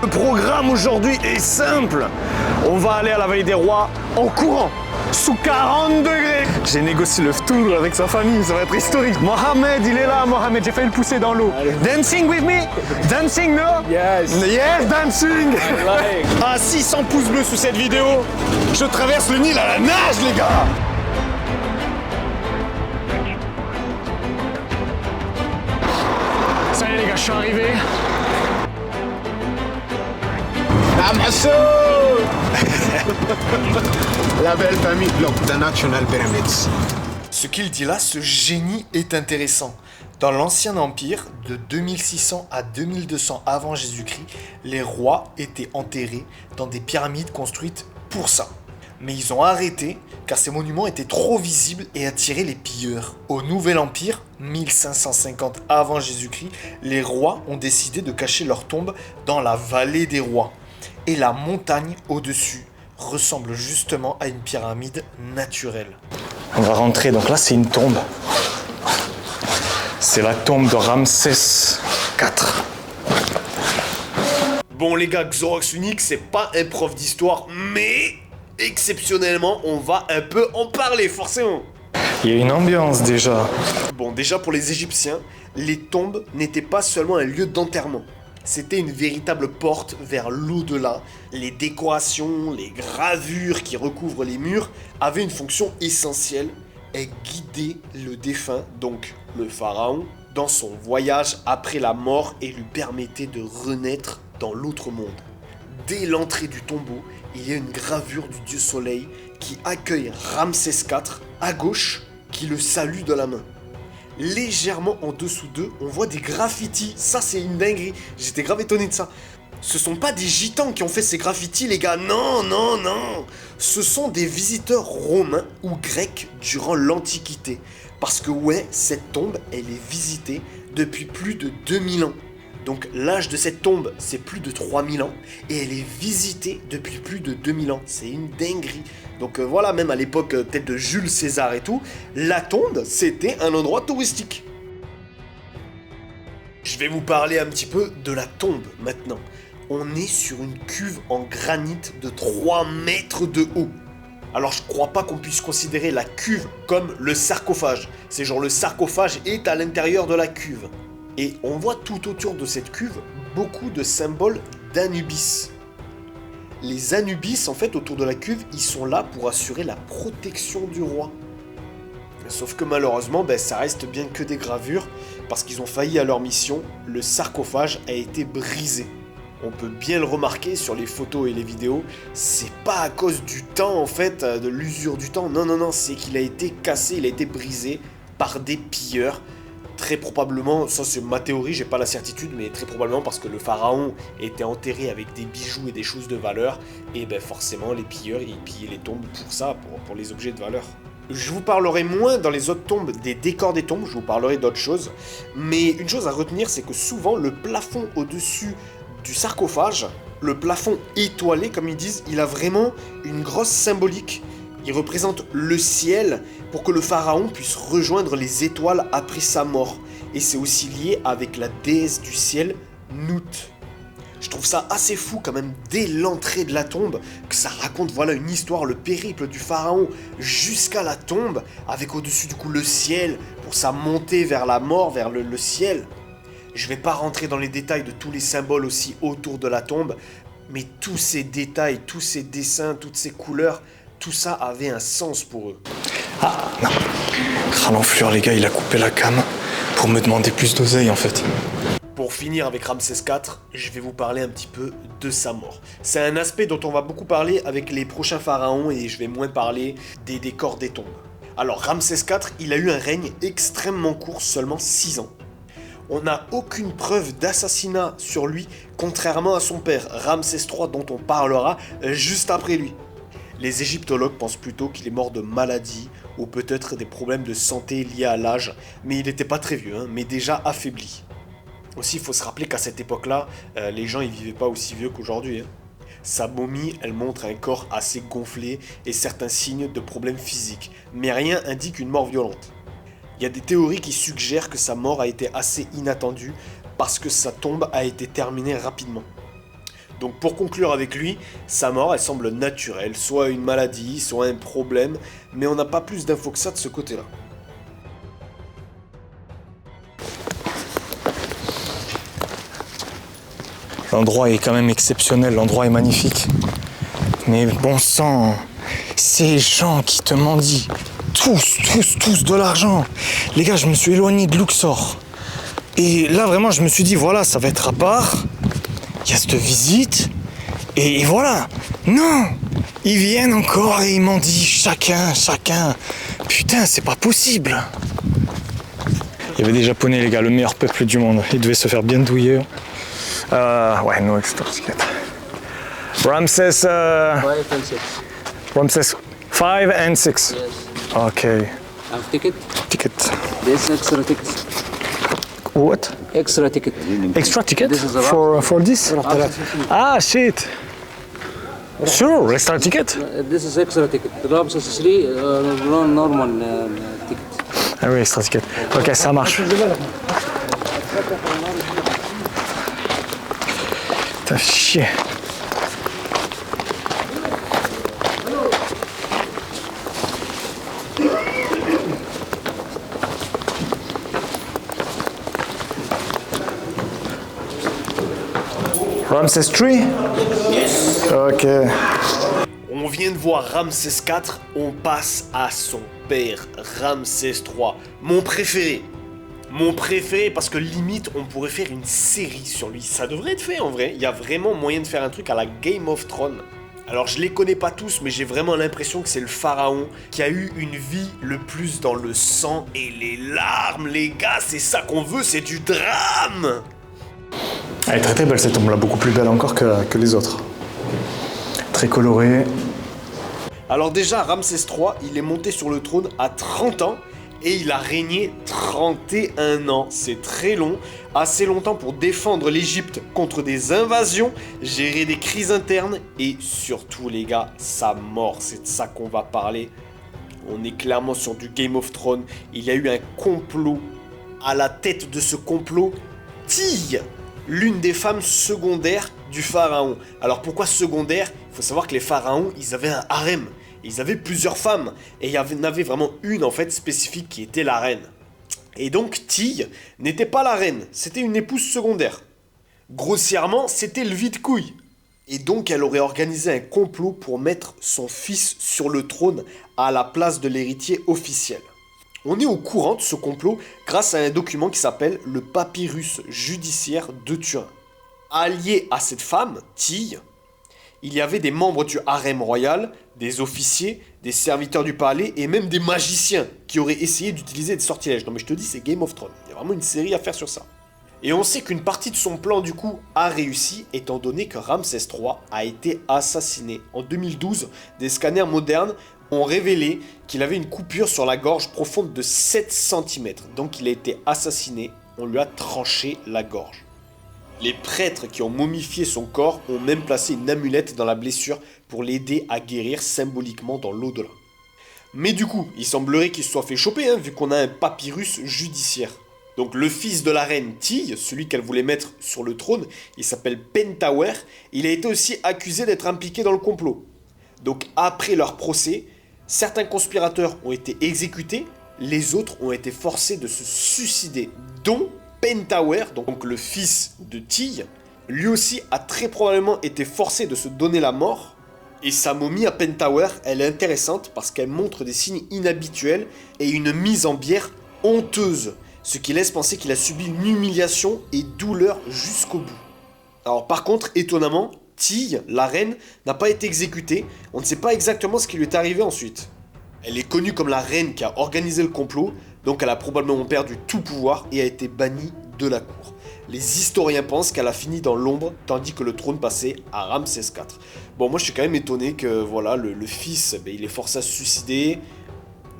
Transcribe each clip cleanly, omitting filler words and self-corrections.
Le programme aujourd'hui est simple. On va aller à la Vallée des Rois en courant, sous 40 degrés. J'ai négocié le tour avec sa famille, ça va être historique. Mohamed, il est là, Mohamed, j'ai failli le pousser dans l'eau. Dancing with me? Dancing, no? Yes. Yes, dancing. À 600 pouces bleus sous cette vidéo, je traverse le Nil à la nage, les gars. Ça y est, les gars, je suis arrivé. La belle famille, look, the National Pyramids. Ce qu'il dit là, ce génie est intéressant. Dans l'Ancien Empire, de 2600 à 2200 avant Jésus-Christ, les rois étaient enterrés dans des pyramides construites pour ça. Mais ils ont arrêté car ces monuments étaient trop visibles et attiraient les pilleurs. Au Nouvel Empire, 1550 avant Jésus-Christ, les rois ont décidé de cacher leurs tombes dans la vallée des rois. Et la montagne au-dessus ressemble justement à une pyramide naturelle. On va rentrer, donc là c'est une tombe. C'est la tombe de Ramsès IV. Bon les gars, Xorox Unique, c'est pas un prof d'histoire, mais exceptionnellement, on va un peu en parler, forcément. Il y a une ambiance déjà. Bon, déjà pour les Égyptiens, les tombes n'étaient pas seulement un lieu d'enterrement. C'était une véritable porte vers l'au-delà. Les décorations, les gravures qui recouvrent les murs avaient une fonction essentielle, et guider le défunt, donc le pharaon, dans son voyage après la mort et lui permettait de renaître dans l'autre monde. Dès l'entrée du tombeau, il y a une gravure du dieu soleil qui accueille Ramsès IV à gauche, qui le salue de la main. Légèrement en dessous d'eux, on voit des graffitis. Ça, c'est une dinguerie. J'étais grave étonné de ça. Ce sont pas des gitans qui ont fait ces graffitis, les gars. Non, non, non. Ce sont des visiteurs romains ou grecs durant l'Antiquité. Parce que ouais, cette tombe, elle est visitée depuis plus de 2000 ans. Donc l'âge de cette tombe, c'est plus de 3000 ans. Et elle est visitée depuis plus de 2000 ans. C'est une dinguerie. Donc voilà, même à l'époque peut-être de Jules César et tout, la tombe, c'était un endroit touristique. Je vais vous parler un petit peu de la tombe maintenant. On est sur une cuve en granit de 3 mètres de haut. Alors je crois pas qu'on puisse considérer la cuve comme le sarcophage. C'est genre le sarcophage est à l'intérieur de la cuve. Et on voit tout autour de cette cuve beaucoup de symboles d'Anubis. Les Anubis, en fait, autour de la cuve, ils sont là pour assurer la protection du roi. Sauf que malheureusement, ça reste bien que des gravures, parce qu'ils ont failli à leur mission, le sarcophage a été brisé. On peut bien le remarquer sur les photos et les vidéos, c'est pas à cause du temps, en fait, de l'usure du temps, non, non, non, c'est qu'il a été cassé, il a été brisé par des pilleurs. Très probablement, ça c'est ma théorie, j'ai pas la certitude, mais très probablement parce que le pharaon était enterré avec des bijoux et des choses de valeur, et forcément les pilleurs ils pillaient les tombes pour ça, pour les objets de valeur. Je vous parlerai moins dans les autres tombes des décors des tombes, je vous parlerai d'autres choses, mais une chose à retenir, c'est que souvent le plafond au-dessus du sarcophage, le plafond étoilé comme ils disent, il a vraiment une grosse symbolique. Il représente le ciel pour que le pharaon puisse rejoindre les étoiles après sa mort. Et c'est aussi lié avec la déesse du ciel, Nout. Je trouve ça assez fou quand même dès l'entrée de la tombe, que ça raconte voilà une histoire, le périple du pharaon jusqu'à la tombe, avec au-dessus du coup le ciel, pour sa montée vers la mort, vers le ciel. Je vais pas rentrer dans les détails de tous les symboles aussi autour de la tombe, mais tous ces détails, tous ces dessins, toutes ces couleurs, tout ça avait un sens pour eux. Ah, non. L'enflure, les gars, il a coupé la cam pour me demander plus d'oseille, en fait. Pour finir avec Ramsès IV, je vais vous parler un petit peu de sa mort. C'est un aspect dont on va beaucoup parler avec les prochains pharaons et je vais moins parler des décors des tombes. Alors, Ramsès IV, il a eu un règne extrêmement court, seulement 6 ans. On n'a aucune preuve d'assassinat sur lui, contrairement à son père, Ramsès III, dont on parlera juste après lui. Les égyptologues pensent plutôt qu'il est mort de maladie ou peut-être des problèmes de santé liés à l'âge, mais il n'était pas très vieux, mais déjà affaibli. Aussi, il faut se rappeler qu'à cette époque-là, les gens ils vivaient pas aussi vieux qu'aujourd'hui. Sa momie, elle montre un corps assez gonflé et certains signes de problèmes physiques, mais rien indique une mort violente. Il y a des théories qui suggèrent que sa mort a été assez inattendue parce que sa tombe a été terminée rapidement. Donc pour conclure avec lui, sa mort elle semble naturelle, soit une maladie, soit un problème, mais on n'a pas plus d'infos que ça de ce côté-là. L'endroit est quand même exceptionnel, l'endroit est magnifique. Mais bon sang, ces gens qui te mendient, tous de l'argent. Les gars, je me suis éloigné de Luxor. Et là, vraiment, je me suis dit, voilà, ça va être à part. Il y a cette visite. Et voilà. Non, ils viennent encore et ils mendient chacun. Putain, c'est pas possible. Il y avait des Japonais, les gars, le meilleur peuple du monde. Ils devaient se faire bien douiller. Ouais, no extra ticket. Ramses 5 and 6. Ramses 5 and 6. Yes. Okay. Have ticket? Ticket. This extra ticket. What? Extra ticket. Extra ticket This is a for this? Ah, shit. Sure, extra ticket. This is extra ticket. Ramses 3 normal ticket. Ah oui, extra ticket. Ok, ça marche. T'as chier. Ramses 3? Yes. Ok. On vient de voir Ramsès IV, on passe à son père, Ramsès III, mon préféré. Mon préféré parce que limite on pourrait faire une série sur lui. Ça devrait être fait en vrai, il y a vraiment moyen de faire un truc à la Game of Thrones. Alors je les connais pas tous mais j'ai vraiment l'impression que c'est le pharaon qui a eu une vie le plus dans le sang et les larmes les gars, c'est ça qu'on veut, c'est du drame. Elle est très belle cette tombe là, beaucoup plus belle encore que les autres. Très colorée. Alors déjà Ramsès III, il est monté sur le trône à 30 ans. Et il a régné 31 ans, c'est très long, assez longtemps pour défendre l'Égypte contre des invasions, gérer des crises internes et surtout les gars, sa mort, c'est de ça qu'on va parler. On est clairement sur du Game of Thrones, il y a eu un complot, à la tête de ce complot, Tille, l'une des femmes secondaires du pharaon. Alors pourquoi secondaire? Il faut savoir que les pharaons, ils avaient un harem. Ils avaient plusieurs femmes, et il y en avait vraiment une en fait spécifique qui était la reine. Et donc Tille n'était pas la reine, c'était une épouse secondaire. Grossièrement, c'était le vide-couille. Et donc elle aurait organisé un complot pour mettre son fils sur le trône à la place de l'héritier officiel. On est au courant de ce complot grâce à un document qui s'appelle le Papyrus judiciaire de Turin. Allié à cette femme, Tille, il y avait des membres du harem royal, des officiers, des serviteurs du palais et même des magiciens qui auraient essayé d'utiliser des sortilèges. Non mais je te dis, c'est Game of Thrones. Il y a vraiment une série à faire sur ça. Et on sait qu'une partie de son plan du coup a réussi étant donné que Ramsès III a été assassiné. En 2012, des scanners modernes ont révélé qu'il avait une coupure sur la gorge profonde de 7 cm. Donc il a été assassiné, on lui a tranché la gorge. Les prêtres qui ont momifié son corps ont même placé une amulette dans la blessure pour l'aider à guérir symboliquement dans l'au-delà. Mais du coup, il semblerait qu'il se soit fait choper, vu qu'on a un papyrus judiciaire. Donc le fils de la reine Tille, celui qu'elle voulait mettre sur le trône, il s'appelle Pentaouer, il a été aussi accusé d'être impliqué dans le complot. Donc après leur procès, certains conspirateurs ont été exécutés, les autres ont été forcés de se suicider, dont Pentaouer, donc le fils de Tille, lui aussi a très probablement été forcé de se donner la mort. Et sa momie à Pentaouer, elle est intéressante parce qu'elle montre des signes inhabituels et une mise en bière honteuse, ce qui laisse penser qu'il a subi une humiliation et douleur jusqu'au bout. Alors par contre, étonnamment, Tille, la reine, n'a pas été exécutée, on ne sait pas exactement ce qui lui est arrivé ensuite. Elle est connue comme la reine qui a organisé le complot, donc elle a probablement perdu tout pouvoir et a été bannie de la cour. Les historiens pensent qu'elle a fini dans l'ombre tandis que le trône passait à Ramsès IV. Bon, moi je suis quand même étonné que voilà, le fils, il est forcé à se suicider,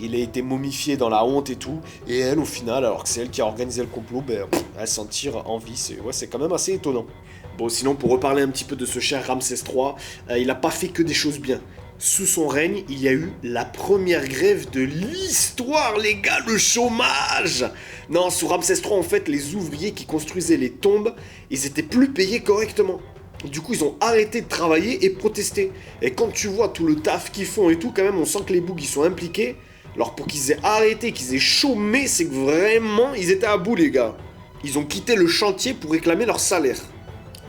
il a été momifié dans la honte et tout, et elle au final, alors que c'est elle qui a organisé le complot, elle s'en tire en vie, c'est quand même assez étonnant. Bon, sinon pour reparler un petit peu de ce cher Ramsès III, il n'a pas fait que des choses bien. Sous son règne, il y a eu la première grève de l'histoire, les gars, le chômage! Non, sous Ramsès III, en fait, les ouvriers qui construisaient les tombes, ils étaient plus payés correctement. Du coup, ils ont arrêté de travailler et protester. Et quand tu vois tout le taf qu'ils font et tout, quand même, on sent que les bougs, ils sont impliqués. Alors pour qu'ils aient arrêté, qu'ils aient chômé, c'est que vraiment, ils étaient à bout, les gars. Ils ont quitté le chantier pour réclamer leur salaire.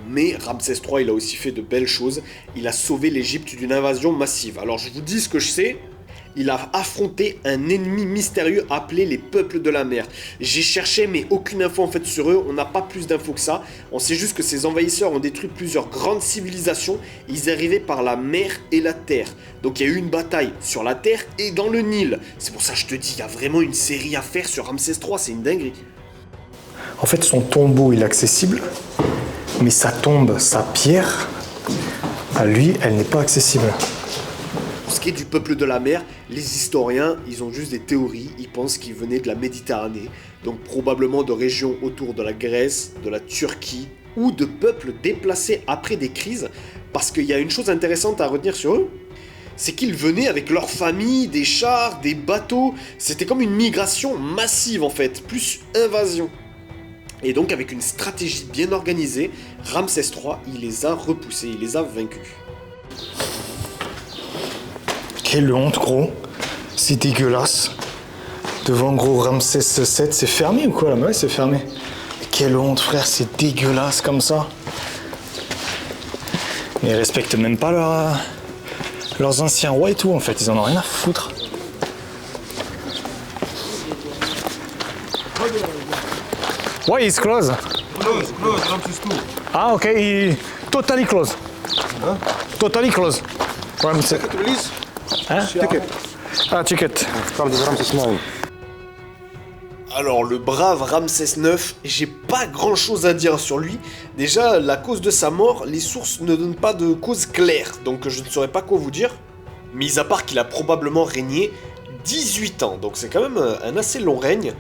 Mais Ramsès III, il a aussi fait de belles choses. Il a sauvé l'Égypte d'une invasion massive. Alors je vous dis ce que je sais. Il a affronté un ennemi mystérieux appelé les peuples de la mer. J'ai cherché mais aucune info en fait sur eux, on n'a pas plus d'infos que ça. On sait juste que ces envahisseurs ont détruit plusieurs grandes civilisations. Ils arrivaient par la mer et la terre. Donc il y a eu une bataille sur la terre et dans le Nil. C'est pour ça que je te dis, il y a vraiment une série à faire sur Ramsès III, c'est une dinguerie. En fait, son tombeau, il est accessible, mais sa tombe, sa pierre, à lui, elle n'est pas accessible. Pour ce qui est du peuple de la mer, les historiens, ils ont juste des théories. Ils pensent qu'ils venaient de la Méditerranée, donc probablement de régions autour de la Grèce, de la Turquie, ou de peuples déplacés après des crises. Parce qu'il y a une chose intéressante à retenir sur eux, c'est qu'ils venaient avec leur famille, des chars, des bateaux. C'était comme une migration massive en fait, plus invasion. Et donc avec une stratégie bien organisée, Ramsès III, il les a repoussés, il les a vaincus. Quelle honte, gros. C'est dégueulasse. Devant gros Ramsès VII, c'est fermé ou quoi là? Ouais, c'est fermé. Quelle honte, frère, c'est dégueulasse comme ça. Ils respectent même pas leurs anciens rois et tout, en fait. Ils en ont rien à foutre. Why is closed? Close, Ramses II. Ah, ok. Totally closed. Huh? Totally closed. Ramsès. Release. Hein? Ticket. Ah, ticket. Come to Ramses IX. Alors le brave Ramsès IX, j'ai pas grand chose à dire sur lui. Déjà, la cause de sa mort, les sources ne donnent pas de cause claire, donc je ne saurais pas quoi vous dire. Mis à part qu'il a probablement régné 18 ans, donc c'est quand même un assez long règne.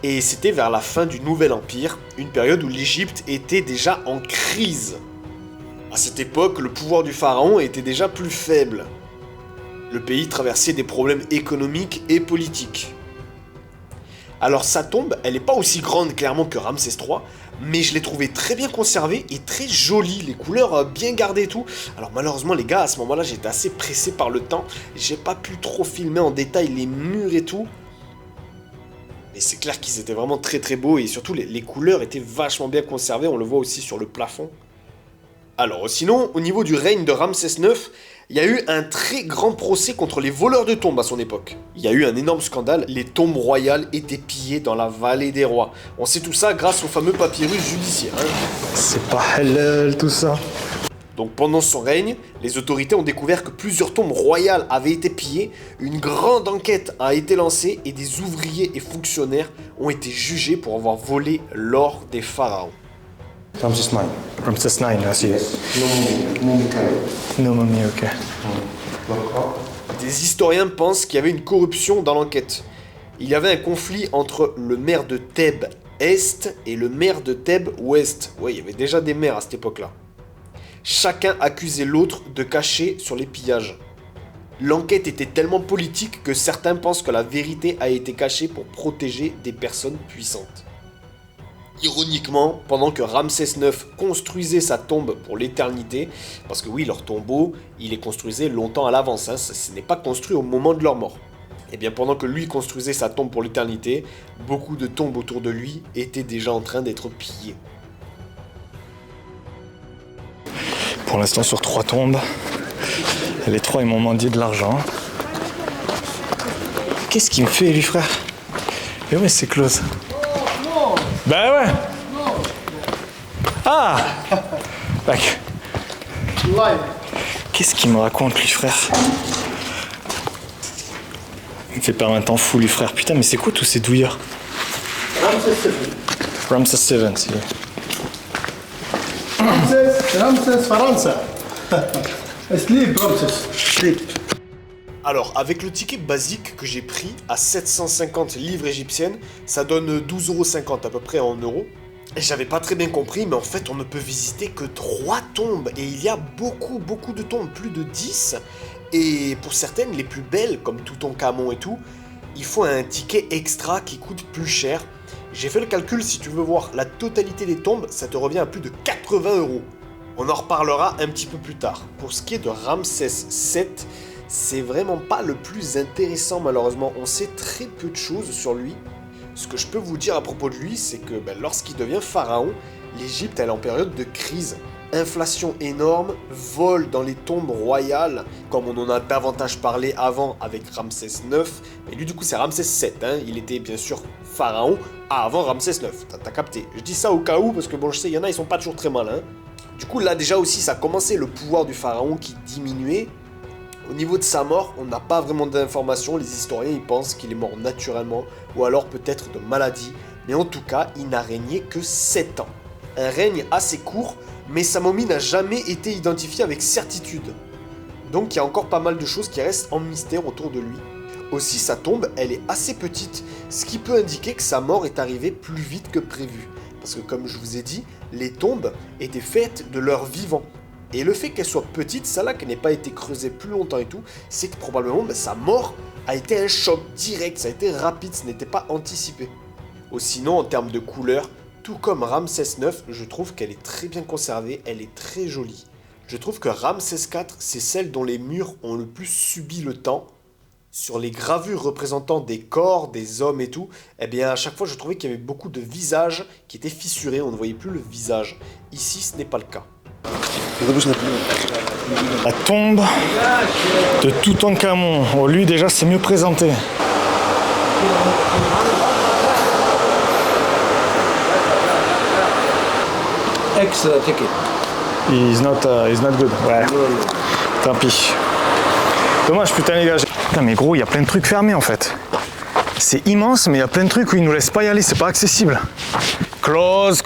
Et c'était vers la fin du Nouvel Empire, une période où l'Égypte était déjà en crise. À cette époque, le pouvoir du pharaon était déjà plus faible. Le pays traversait des problèmes économiques et politiques. Alors sa tombe, elle n'est pas aussi grande clairement que Ramsès III, mais je l'ai trouvée très bien conservée et très jolie, les couleurs bien gardées et tout. Alors malheureusement les gars, à ce moment-là, j'étais assez pressé par le temps, j'ai pas pu trop filmer en détail les murs et tout. Mais c'est clair qu'ils étaient vraiment très très beaux et surtout les couleurs étaient vachement bien conservées, on le voit aussi sur le plafond. Alors sinon, au niveau du règne de Ramsès IX, il y a eu un très grand procès contre les voleurs de tombes à son époque. Il y a eu un énorme scandale, les tombes royales étaient pillées dans la vallée des rois. On sait tout ça grâce au fameux papyrus judiciaire. C'est pas halal tout ça. Donc pendant son règne, les autorités ont découvert que plusieurs tombes royales avaient été pillées, une grande enquête a été lancée et des ouvriers et fonctionnaires ont été jugés pour avoir volé l'or des pharaons. Ramses IX. Ramsès IX, là, c'est... No mommy, ok. Des historiens pensent qu'il y avait une corruption dans l'enquête. Il y avait un conflit entre le maire de Thèbes Est et le maire de Thèbes Ouest. Ouais, il y avait déjà des maires à cette époque-là. Chacun accusait l'autre de cacher sur les pillages. L'enquête était tellement politique que certains pensent que la vérité a été cachée pour protéger des personnes puissantes. Ironiquement, pendant que Ramsès IX construisait sa tombe pour l'éternité, parce que oui, leur tombeau, il les construisait longtemps à l'avance, hein, ce n'est pas construit au moment de leur mort. Et bien pendant que lui construisait sa tombe pour l'éternité, beaucoup de tombes autour de lui étaient déjà en train d'être pillées. Pour l'instant, sur 3 tombes, les 3 ils m'ont demandé de l'argent. Qu'est-ce qu'il me fait, lui, frère? Mais ouais, c'est close. Ben ouais. Ah. Qu'est-ce qu'il me raconte, lui, frère? Il me fait perdre un temps fou, lui, frère. Putain, mais c'est quoi tous ces douilleurs? Ramsès VII, c'est... Ramsès Faransa. Sleep, Ramsès. Sleep. Alors, avec le ticket basique que j'ai pris à 750 livres égyptiennes, ça donne 12,50€ à peu près en euros. Et j'avais pas très bien compris, mais en fait, on ne peut visiter que 3 tombes. Et il y a beaucoup de tombes, plus de 10. Et pour certaines, les plus belles, comme Toutankhamon et tout, il faut un ticket extra qui coûte plus cher. J'ai fait le calcul, si tu veux voir la totalité des tombes, ça te revient à plus de 80€. On en reparlera un petit peu plus tard. Pour ce qui est de Ramsès VII, c'est vraiment pas le plus intéressant malheureusement. On sait très peu de choses sur lui. Ce que je peux vous dire à propos de lui, c'est que lorsqu'il devient pharaon, l'Égypte elle est en période de crise. Inflation énorme, vol dans les tombes royales, comme on en a davantage parlé avant avec Ramsès IX. Mais lui du coup c'est Ramsès VII, hein. Il était bien sûr pharaon avant Ramsès IX, t'as capté. Je dis ça au cas où, parce que bon je sais, il y en a ils sont pas toujours très malins. Du coup là déjà aussi ça a commencé le pouvoir du pharaon qui diminuait. Au niveau de sa mort, on n'a pas vraiment d'informations, les historiens ils pensent qu'il est mort naturellement, ou alors peut-être de maladie, mais en tout cas il n'a régné que 7 ans. Un règne assez court, mais sa momie n'a jamais été identifiée avec certitude. Donc il y a encore pas mal de choses qui restent en mystère autour de lui. Aussi sa tombe, elle est assez petite, ce qui peut indiquer que sa mort est arrivée plus vite que prévu. Parce que comme je vous ai dit, les tombes étaient faites de leurs vivants. Et le fait qu'elle soit petite, ça là, qu'elle n'ait pas été creusée plus longtemps et tout, c'est que probablement sa mort a été un choc direct, ça a été rapide, ce n'était pas anticipé. Sinon, en termes de couleur, tout comme Ramsès IX, je trouve qu'elle est très bien conservée, elle est très jolie. Je trouve que Ramsès IV, c'est celle dont les murs ont le plus subi le temps. Sur les gravures représentant des corps, des hommes et tout, eh bien à chaque fois je trouvais qu'il y avait beaucoup de visages qui étaient fissurés, on ne voyait plus le visage. Ici, ce n'est pas le cas. La tombe de Toutankhamon. Oh, lui déjà c'est mieux présenté. Ex-ticket. He's not good. Ouais. Tant pis. Dommage putain les gars. Putain mais gros, il y a plein de trucs fermés en fait. C'est immense mais il y a plein de trucs où ils nous laissent pas y aller, c'est pas accessible. Close.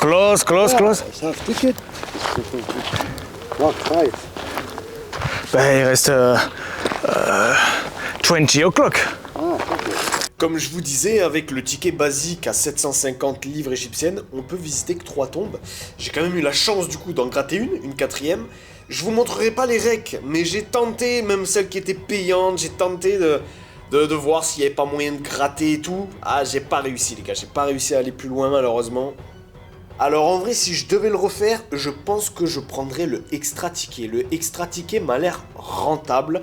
Ticket. Ben il reste 20 o'clock. Comme je vous disais, avec le ticket basique à 750 livres égyptiennes, on peut visiter que 3 tombes. J'ai quand même eu la chance du coup d'en gratter une quatrième. Je vous montrerai pas les recs, mais j'ai tenté, même celles qui étaient payantes, j'ai tenté de voir s'il n'y avait pas moyen de gratter et tout. Ah, j'ai pas réussi les gars, j'ai pas réussi à aller plus loin malheureusement. Alors en vrai, si je devais le refaire, je pense que je prendrais le extra ticket. Le extra ticket m'a l'air rentable.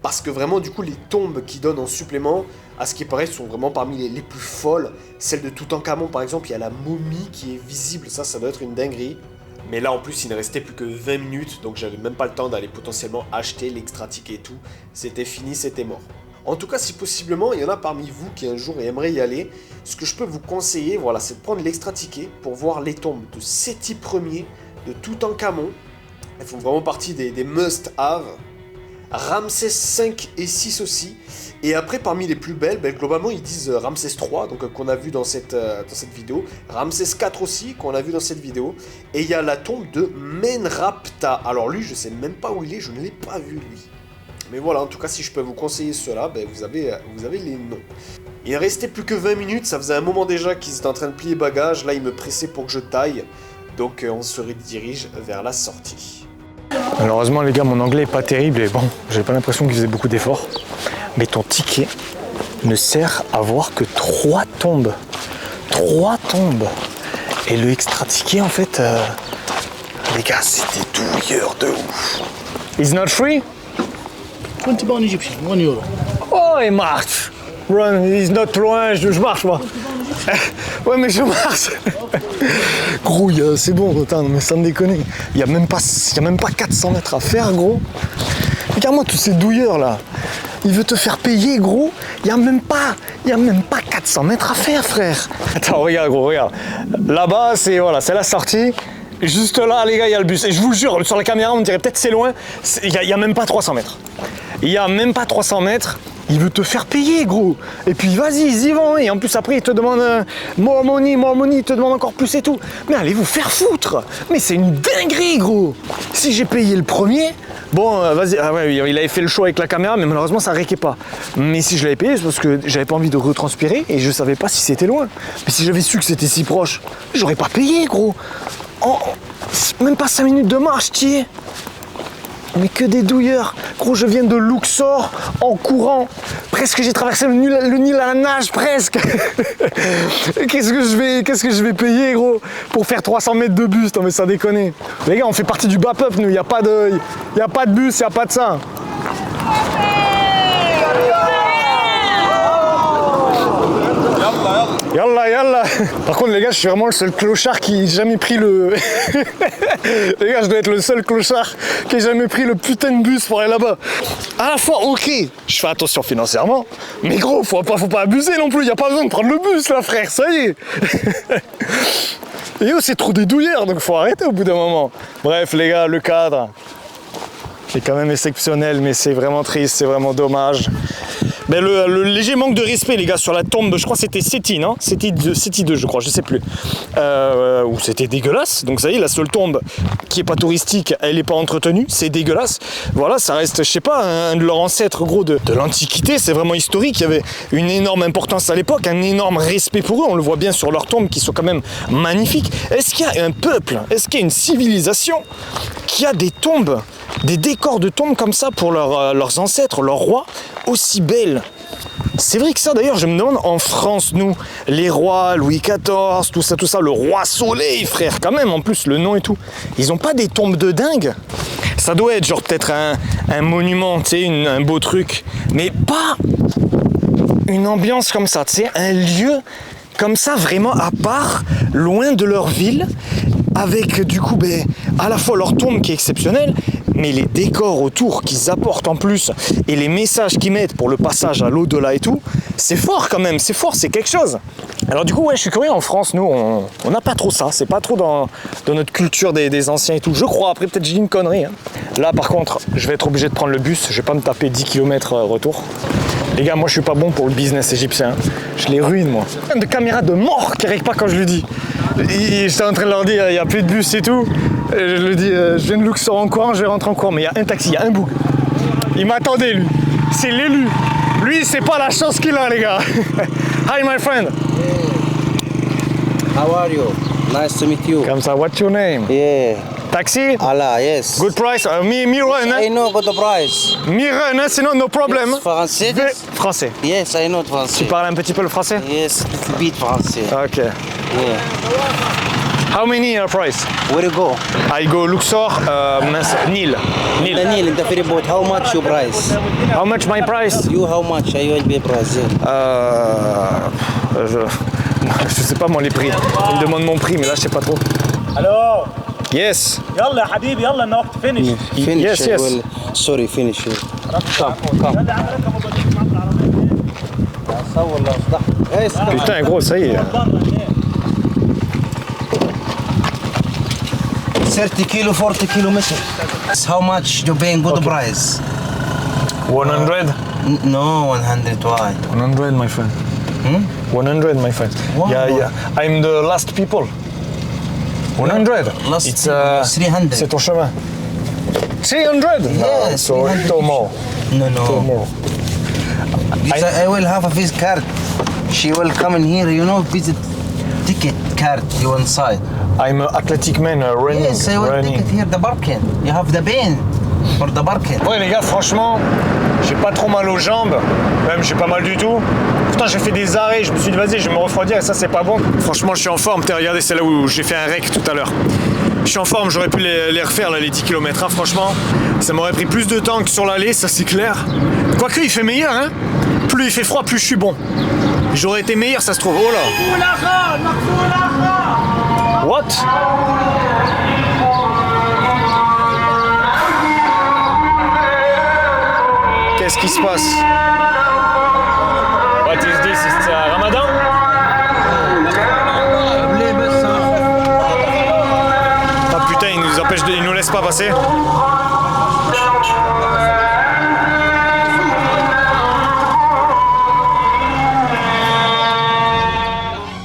Parce que vraiment, du coup, les tombes qui donnent en supplément, à ce qui paraît, sont vraiment parmi les plus folles. Celle de Toutankhamon, par exemple, il y a la momie qui est visible. Ça doit être une dinguerie. Mais là, en plus, il ne restait plus que 20 minutes. Donc, j'avais même pas le temps d'aller potentiellement acheter l'extra ticket et tout. C'était fini, c'était mort. En tout cas, si possiblement, il y en a parmi vous qui un jour aimeraient y aller, ce que je peux vous conseiller, voilà, c'est de prendre l'extra ticket pour voir les tombes de Séti Ier, de Toutankhamon. Elles font vraiment partie des must-have. Ramsès 5 et 6 aussi. Et après, parmi les plus belles, globalement, ils disent Ramsès 3, donc qu'on a vu dans cette vidéo. Ramsès 4 aussi, qu'on a vu dans cette vidéo. Et il y a la tombe de Menrapta. Alors lui, je sais même pas où il est, je ne l'ai pas vu lui. Mais voilà, en tout cas, si je peux vous conseiller cela, vous avez les noms. Il restait plus que 20 minutes, ça faisait un moment déjà qu'ils étaient en train de plier bagages. Là, ils me pressaient pour que je taille. Donc on se redirige vers la sortie. Malheureusement les gars, mon anglais est pas terrible et bon, j'ai pas l'impression qu'ils faisaient beaucoup d'efforts. Mais ton ticket ne sert à voir que 3 tombes. 3 tombes. Et le extra ticket en fait, les gars, c'est des douilleurs de ouf. It's not free? 20 pounds Egyptian, 1 euro. Oh, il marche. Run, he's not loin, je marche moi. Ouais mais je marche. Gros, c'est bon, attends, mais sans déconner. Il y a même pas 400 mètres à faire, gros. Regarde-moi tous ces douilleurs là. Il veut te faire payer, gros. Il y a même pas 400 mètres à faire, frère. Attends, regarde, gros, regarde. Là-bas, c'est la sortie. Juste là, les gars, il y a le bus. Et je vous le jure, sur la caméra, on dirait peut-être c'est loin. Il y a même pas 300 mètres. Il y a même pas 300 mètres. Il veut te faire payer, gros. Et puis vas-y, ils y vont. Et en plus, après, il te demande more money, il te demande encore plus et tout. Mais allez vous faire foutre. Mais c'est une dinguerie, gros. Si j'ai payé le premier, bon, vas-y. Ah ouais, il avait fait le choix avec la caméra, mais malheureusement, ça réquait pas. Mais si je l'avais payé, c'est parce que j'avais pas envie de retranspirer et je savais pas si c'était loin. Mais si j'avais su que c'était si proche, j'aurais pas payé, gros. Même pas 5 minutes de marche, t'y es. Mais que des douilleurs. Gros, je viens de Luxor en courant. Presque j'ai traversé le Nil à la nage, presque. Qu'est-ce que je vais payer, gros, pour faire 300 mètres de bus? Non mais ça déconne. Les gars, on fait partie du BAPUP, nous. Il n'y a pas de bus, il n'y a pas de ça. Yallah, yallah. Par contre, les gars, je suis vraiment le seul clochard qui ait jamais pris le... Les gars, je dois être le seul clochard qui ait jamais pris le putain de bus pour aller là-bas. À la fois, ok, je fais attention financièrement, mais gros, faut pas abuser non plus. Y a pas besoin de prendre le bus, là, frère, ça y est. Et eux, c'est trop des douilleurs, donc faut arrêter au bout d'un moment. Bref, les gars, le cadre est quand même exceptionnel, mais c'est vraiment triste, c'est vraiment dommage. Ben le léger manque de respect, les gars, sur la tombe, je crois que c'était Seti, non? Seti 2, je crois, je sais plus. Ou c'était dégueulasse. Donc, ça y est, la seule tombe qui est pas touristique, elle est pas entretenue, c'est dégueulasse. Voilà, ça reste, je sais pas, un de leurs ancêtres, gros, de l'Antiquité, c'est vraiment historique. Il y avait une énorme importance à l'époque, un énorme respect pour eux. On le voit bien sur leurs tombes qui sont quand même magnifiques. Est-ce qu'il y a un peuple, est-ce qu'il y a une civilisation qui a des tombes, des décors de tombes comme ça pour leurs ancêtres, leurs rois, aussi belles? C'est vrai que ça, d'ailleurs, je me demande, en France, nous, les rois, Louis XIV, tout ça, le roi Soleil, frère, quand même, en plus, le nom et tout, ils ont pas des tombes de dingue? Ça doit être genre peut-être un monument, tu sais, un beau truc, mais pas une ambiance comme ça, tu sais, un lieu comme ça, vraiment à part, loin de leur ville, avec du coup, ben, à la fois leur tombe qui est exceptionnelle, mais les décors autour qu'ils apportent en plus, et les messages qu'ils mettent pour le passage à l'au-delà et tout, c'est fort quand même, c'est fort, c'est quelque chose. Alors du coup, ouais, je suis curieux, en France, nous, on n'a pas trop ça, c'est pas trop dans notre culture des anciens et tout, je crois. Après, peut-être j'ai dit une connerie, hein. Là, par contre, je vais être obligé de prendre le bus, je vais pas me taper 10 km retour. Les gars, moi je suis pas bon pour le business égyptien. Je les ruine, moi. De caméra de mort qui arrive pas quand je lui dis. J'étais en train de leur dire, il n'y a plus de bus et tout. Et je lui dis, je viens de Luxor en courant, je vais rentrer en courant. Mais il y a un taxi, il y a un boug. Il m'attendait, lui. C'est l'élu. Lui, c'est pas la chance qu'il a, les gars. Hi, my friend. How are you? Nice to meet you. Comme ça, what's your name? Yeah. Taxi? Allah, yes. Good price? Me run, I hein? know about the price. Me run, hein? Sinon, no problem. Yes, français? Français. Yes, I know français. Tu parles un petit peu le français? Yes, little bit français. Ok. Yeah. How many price? Where you go? I go Luxor, Nil. Daniel, in the ferry boat, how much your price? How much my price? You, how much? I will be Brazil. Je sais pas moi les prix. Il me demande mon prix, mais là je sais pas trop. الو Yes. يلا يا حبيبي يلا انه وقت فينش Finish. Yes, I yes. will... Sorry, finish. Putain gros, ça y est. 30 kilo, 40 kilometers. How much you paying good price? 100? No, 100 why? 100 my friend. 100 my friend. Wow. Yeah. I'm the last people. 100. Last It's people, 300. C'est ton chemin. 300? Yes, So 300. two more. No, Two no. more. I will have a visit card. She will come in here, you know, visit ticket card, you inside. I'm an athletic man running. Yes, I will take it here, the parking. You have the bin for the parking. Ouais les gars, franchement, j'ai pas trop mal aux jambes, même j'ai pas mal du tout. Pourtant j'ai fait des arrêts, je me suis dit vas-y je vais me refroidir et ça c'est pas bon. Franchement je suis en forme, regardez c'est là où j'ai fait un rec tout à l'heure. Je suis en forme, j'aurais pu les refaire là, les 10 km, hein, franchement. Ça m'aurait pris plus de temps que sur l'allée, ça c'est clair. Quoique il fait meilleur, hein. Plus il fait froid, plus je suis bon. J'aurais été meilleur ça se trouve. Oh là. What? Qu'est-ce qui se passe? What is this? It's Ramadan? Ah putain, ils nous empêchent ils nous laissent pas passer.